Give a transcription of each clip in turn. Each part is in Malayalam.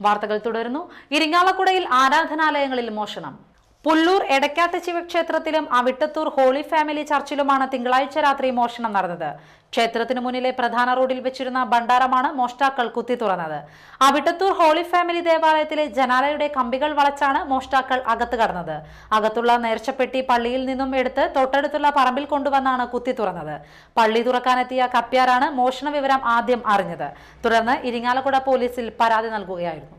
വാർത്തകൾ തുടരുന്നു. ഇരിങ്ങാലക്കുടയിൽ ആരാധനാലയങ്ങളിൽ മോഷണം. പുല്ലൂർ എടക്കാട്ട് ശിവക്ഷേത്രത്തിലും അവിട്ടത്തൂർ ഹോളി ഫാമിലി ചർച്ചിലുമാണ് തിങ്കളാഴ്ച രാത്രി മോഷണം നടന്നത്. ക്ഷേത്രത്തിനു മുന്നിലെ പ്രധാന റോഡിൽ വെച്ചിരുന്ന ഭണ്ഡാരമാണ് മോഷ്ടാക്കൾ കുത്തി തുറന്നത്. അവിട്ടത്തൂർ ഹോളി ഫാമിലി ദേവാലയത്തിലെ ജനാലയുടെ കമ്പികൾ വളച്ചാണ് മോഷ്ടാക്കൾ അകത്ത് കടന്നത്. അകത്തുള്ള നേർച്ചപ്പെട്ടി പള്ളിയിൽ നിന്നും എടുത്ത് തൊട്ടടുത്തുള്ള പറമ്പിൽ കൊണ്ടുവന്നാണ് കുത്തി തുറന്നത്. പള്ളി തുറക്കാനെത്തിയ കപ്പ്യാരാണ് മോഷണ വിവരം ആദ്യം അറിഞ്ഞത്. തുടർന്ന് ഇരിങ്ങാലക്കുട പോലീസിൽ പരാതി നൽകുകയായിരുന്നു.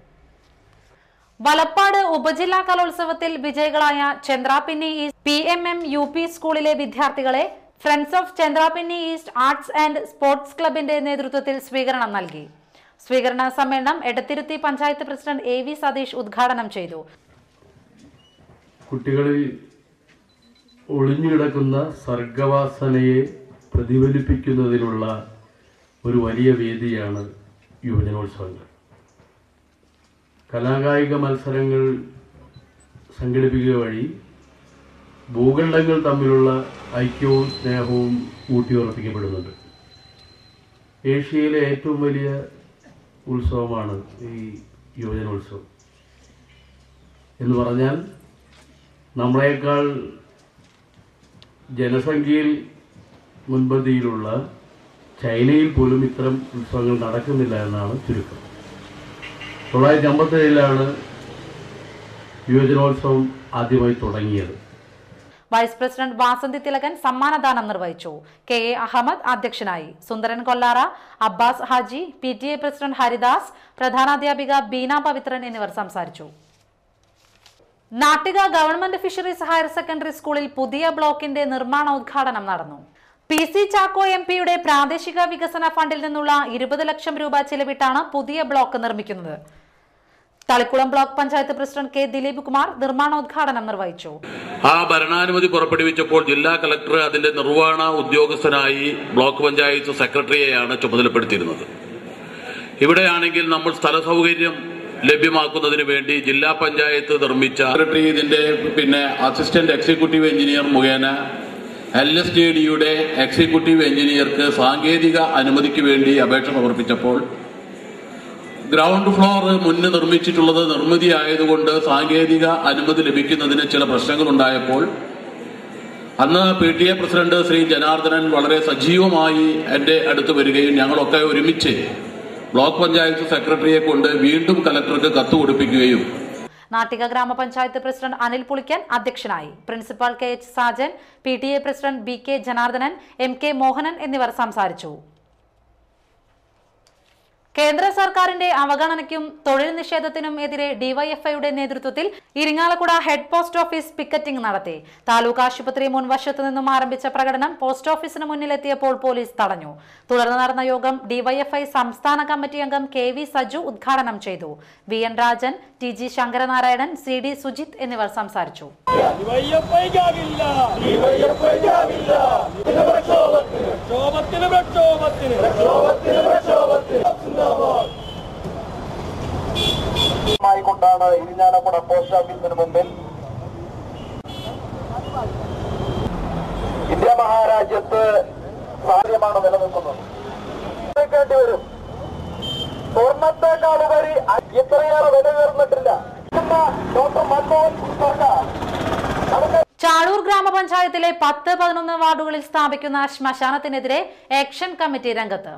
വലപ്പാട് ഉപജില്ലാ കലോത്സവത്തിൽ വിജയികളായ ചന്ദ്രാപിന്നി ഈസ്റ്റ് PMM UP സ്കൂളിലെ വിദ്യാർത്ഥികളെ friends of Chandrapinni east arts and sports ക്ലബിന്റെ നേതൃത്വത്തിൽ സ്വീകരണം നൽകി. സ്വീകരണ സമ്മേളനം എടത്തിരുത്തി പഞ്ചായത്ത് പ്രസിഡന്റ് AV സതീഷ് ഉദ്ഘാടനം ചെയ്തു. കുട്ടികളിൽ ഒളിഞ്ഞുകിടക്കുന്ന സർഗവാസനയെ പ്രതിഫലിപ്പിക്കുന്നതിനുള്ള ഒരു വലിയ വേദിയാണ് യുവജനോത്സവങ്ങൾ. കലാകായിക മത്സരങ്ങൾ സംഘടിപ്പിക്കുക വഴി ഭൂഖണ്ഡങ്ങൾ തമ്മിലുള്ള ഐക്യവും സ്നേഹവും ഊട്ടിയുറപ്പിക്കപ്പെടുന്നുണ്ട്. ഏഷ്യയിലെ ഏറ്റവും വലിയ ഉത്സവമാണ് ഈ യുവജനോത്സവം എന്ന് പറഞ്ഞാൽ നമ്മളെക്കാൾ ജനസംഖ്യയിൽ മുൻപന്തിയിലുള്ള ചൈനയിൽ പോലും ഇത്തരം ഉത്സവങ്ങൾ നടക്കുന്നില്ല എന്നാണ് ചുരുക്കം. 1957 യുവജനോത്സവം ആദ്യമായി തുടങ്ങിയത്. വൈസ് പ്രസിഡന്റ് വാസന്തി തിലകൻ സമ്മാനദാനം നിർവഹിച്ചു. KA അഹമ്മദ് അധ്യക്ഷനായി. സുന്ദരൻ കൊല്ലാറ, അബ്ബാസ് ഹാജി, PTA പ്രസിഡന്റ് ഹരിദാസ്, പ്രധാനാധ്യാപിക ബീന പവിത്രൻ എന്നിവർ സംസാരിച്ചു. Nattika government fisheries higher secondary സ്കൂളിൽ പുതിയ ബ്ലോക്കിന്റെ നിർമ്മാണോദ്ഘാടനം നടന്നു. PC ചാക്കോ MP പ്രാദേശിക വികസന ഫണ്ടിൽ നിന്നുള്ള 20 ലക്ഷം രൂപ ചെലവിട്ടാണ് പുതിയ ബ്ലോക്ക് നിർമ്മിക്കുന്നത്. Thalikulam block panchayat president K Dileep Kumar നിർമ്മാണോദ്ഘാടനം നിർവഹിച്ചു. ആ ഭരണാനുമതി പുറപ്പെടുവിച്ചപ്പോൾ ജില്ലാ കളക്ടർ അതിന്റെ നിർവഹണ ഉദ്യോഗസ്ഥനായി ബ്ലോക്ക് പഞ്ചായത്ത് സെക്രട്ടറിയെയാണ് ചുമതലപ്പെടുത്തിയിരുന്നത്. ഇവിടെയാണെങ്കിൽ നമ്മൾ സ്ഥല സൗകര്യം ലഭ്യമാക്കുന്നതിന് വേണ്ടി ജില്ലാ പഞ്ചായത്ത് നിർമ്മിച്ച സെക്രട്ടറി ഇതിന്റെ അസിസ്റ്റന്റ് എക്സിക്യൂട്ടീവ് എഞ്ചിനീയർ മുഖേന LSJDയുടെ എക്സിക്യൂട്ടീവ് എഞ്ചിനീയർക്ക് സാങ്കേതിക അനുമതിക്ക് വേണ്ടി അപേക്ഷ സമർപ്പിച്ചപ്പോൾ ഗ്രൗണ്ട് ഫ്ലോർ മുന്ന് നിർമ്മിച്ചിട്ടുള്ളത് നിർമ്മിതി ആയതുകൊണ്ട് സാങ്കേതിക അനുമതി ലഭിക്കുന്നതിന് ചില പ്രശ്നങ്ങൾ ഉണ്ടായപ്പോൾ അന്ന് PTA പ്രസിഡന്റ് ശ്രീ ജനാർദ്ദനൻ വളരെ സജീവമായി എന്റെ അടുത്ത് വരികയും ഞങ്ങളൊക്കെ ഒരുമിച്ച് ബ്ലോക്ക് പഞ്ചായത്ത് സെക്രട്ടറിയെ കൊണ്ട് വീണ്ടും കലക്ടർക്ക് കത്ത് കൊടുപ്പിക്കുകയും നാട്ടിക ഗ്രാമപഞ്ചായത്ത് പ്രസിഡന്റ് അനിൽ പുളിക്കൻ അധ്യക്ഷനായി. Principal KH Sajan, PTA president BK Janardhanan, MK Mohanan എന്നിവർ സംസാരിച്ചു. കേന്ദ്ര സർക്കാരിന്റെ അവഗണനയ്ക്കും തൊഴിൽ നിഷേധത്തിനും എതിരെ DYFIയുടെ നേതൃത്വത്തിൽ Irinjalakuda head post office picketing നടത്തി. താലൂക്ക് ആശുപത്രി മുൻവശത്തു നിന്നും ആരംഭിച്ച പ്രകടനം പോസ്റ്റ് ഓഫീസിന് മുന്നിലെത്തിയപ്പോൾ പോലീസ് തടഞ്ഞു. തുടർന്ന് നടന്ന യോഗം DYFI സംസ്ഥാന കമ്മിറ്റി അംഗം KV സജു ഉദ്ഘാടനം ചെയ്തു. VN Rajan, TG Sankaranarayanan, CD Sujith എന്നിവർ സംസാരിച്ചു. കൊണ്ടാണ് ഇരിഞ്ഞാലക്കുട പോസ്റ്റ് ഓഫീസിന് മുമ്പിൽ ഇന്ത്യ മഹാരാജ്യത്ത് സാധ്യമാണ് നിലനിൽക്കുന്നത്. വരും സ്വർണത്തെക്കാളുപരി ഇത്രയേറെ വില ഉയർന്നിട്ടില്ല. ഡോക്ടർ മൻമോഹൻ സിംഗ് സർക്കാർ ചാഴൂർ ഗ്രാമപഞ്ചായത്തിലെ 10-11 വാർഡുകളിൽ സ്ഥാപിക്കുന്ന ശ്മശാനത്തിനെതിരെ ആക്ഷൻ കമ്മിറ്റി രംഗത്ത്.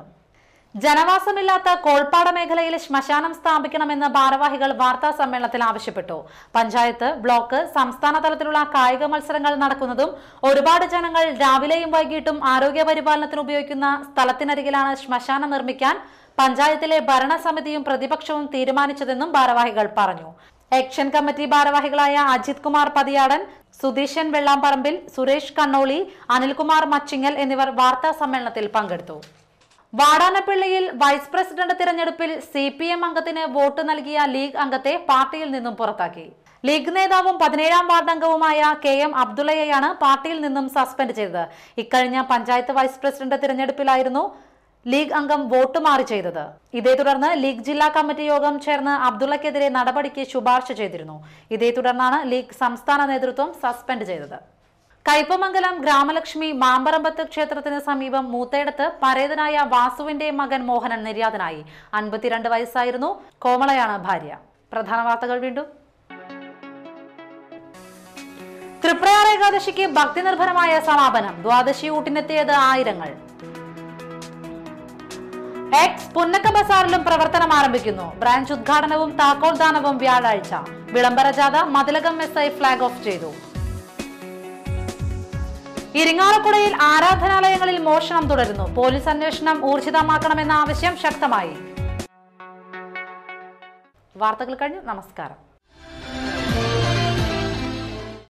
ജനവാസമില്ലാത്ത കോൾപ്പാട മേഖലയിൽ ശ്മശാനം സ്ഥാപിക്കണമെന്ന് ഭാരവാഹികൾ വാർത്താ സമ്മേളനത്തിൽ ആവശ്യപ്പെട്ടു. പഞ്ചായത്ത്, ബ്ലോക്ക്, സംസ്ഥാന തലത്തിലുള്ള കായിക മത്സരങ്ങൾ നടക്കുന്നതും ഒരുപാട് ജനങ്ങൾ രാവിലെയും വൈകിട്ടും ആരോഗ്യ പരിപാലനത്തിന് ഉപയോഗിക്കുന്ന സ്ഥലത്തിനരികിലാണ് ശ്മശാനം നിർമ്മിക്കാൻ പഞ്ചായത്തിലെ ഭരണസമിതിയും പ്രതിപക്ഷവും തീരുമാനിച്ചതെന്നും ഭാരവാഹികൾ പറഞ്ഞു. ആക്ഷൻ കമ്മിറ്റി ഭാരവാഹികളായ അജിത് കുമാർ പതിയാടൻ, സുധീഷൻ വെള്ളാമ്പറമ്പിൽ, സുരേഷ് കണ്ണോളി, അനിൽകുമാർ മച്ചിങ്ങൽ എന്നിവർ വാർത്താ സമ്മേളനത്തിൽ പങ്കെടുത്തു. വാടാനപ്പള്ളിയിൽ വൈസ് പ്രസിഡന്റ് തിരഞ്ഞെടുപ്പിൽ CPM അംഗത്തിന് വോട്ട് നൽകിയ ലീഗ് അംഗത്തെ പാർട്ടിയിൽ നിന്നും പുറത്താക്കി. ലീഗ് നേതാവും 17ാം വാർഡ് അംഗവുമായ KM അബ്ദുള്ളയെയാണ് പാർട്ടിയിൽ നിന്നും സസ്പെൻഡ് ചെയ്തത്. ഇക്കഴിഞ്ഞ പഞ്ചായത്ത് വൈസ് പ്രസിഡന്റ് തിരഞ്ഞെടുപ്പിലായിരുന്നു ലീഗ് അംഗം വോട്ട് മാറി ചെയ്തത്. ഇതേ തുടർന്ന് ലീഗ് ജില്ലാ കമ്മിറ്റി യോഗം ചേർന്ന് അബ്ദുള്ളക്കെതിരെ നടപടിക്ക് ശുപാർശ ചെയ്തിരുന്നു. ഇതേ തുടർന്നാണ് ലീഗ് സംസ്ഥാന നേതൃത്വം സസ്പെൻഡ് ചെയ്തത്. കയ്പമംഗലം ഗ്രാമലക്ഷ്മി മാമ്പറമ്പത്ത് ക്ഷേത്രത്തിന് സമീപം മൂത്തേടത്ത് പരേതനായ വാസുവിന്റെ മകൻ മോഹനൻ നിര്യാതനായി. 52 വയസ്സായിരുന്നു. കോമളയാണ് ഭാര്യ. പ്രധാന വാർത്തകൾ വീണ്ടും. തൃപ്രയാർ ഏകാദശിക്ക് ഭക്തി നിർഭരമായ സമാപനം. ദ്വാദശി ഊട്ടിനെത്തിയത് ആയിരങ്ങൾ. എക്സ് പുന്നക്ക ബസാറിലും പ്രവർത്തനം ആരംഭിക്കുന്നു. ബ്രാഞ്ച് ഉദ്ഘാടനവും താക്കോൽദാനവും വ്യാഴാഴ്ച. വിളംബര ജാഥ മതിലകം SI ഫ്ളാഗ് ഓഫ് ചെയ്തു. ഇരിങ്ങാലക്കുടയിൽ ആരാധനാലയങ്ങളിൽ മോഷണം തുടരുന്നു. പോലീസ് അന്വേഷണം ഊർജിതമാക്കണമെന്ന ആവശ്യം ശക്തമായി. വാർത്തകൾ കഴിഞ്ഞു. നമസ്കാരം.